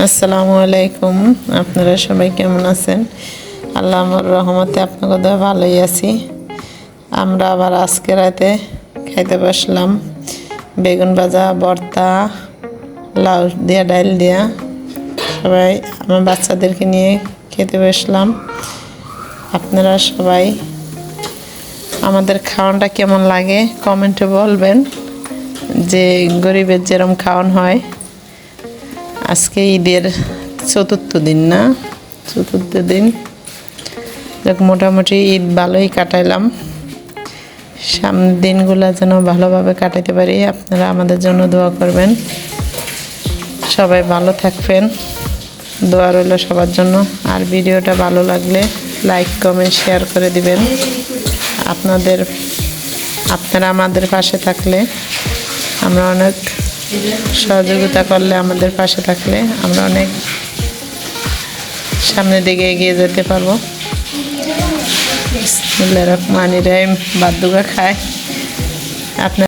আসসালামু আলাইকুম। আপনারা সবাই কেমন আছেন? আল্লাহ আমার রহমতে আপনাদের দয়া ভালোই আছি। আমরা আবার আজকে রাতে খাইতে বসলাম বেগুন ভাজা, ভর্তা, লাউ দিয়া, ডাল দিয়া। সবাই আমার বাচ্চাদেরকে নিয়ে খেতে বসলাম। আপনারা সবাই আমাদের খাওয়ানটা কেমন লাগে কমেন্টে বলবেন, যে গরিবের যেরকম খাওয়ান হয়। আজকে ঈদের চতুর্থ দিন, না চতুর্থ দিন, মোটামুটি ঈদ ভালোই কাটাইলাম। সামনের দিনগুলো যেন ভালোভাবে কাটাতে পারি। আপনারা আমাদের জন্য দোয়া করবেন। সবাই ভালো থাকবেন, দোয়া রইল সবার জন্য। আর ভিডিওটা ভালো লাগলে লাইক, কমেন্ট, শেয়ার করে দিবেন। আপনারা আমাদের পাশে থাকলে, আমরা অনেক সহযোগিতা করলে, আমাদের পাশে থাকলে আমরা অনেক সামনের দিকে এগিয়ে যেতে পারবো। বিসমিল্লাহির রহমানির রহিম। বাদ্দুগা খায় আপনার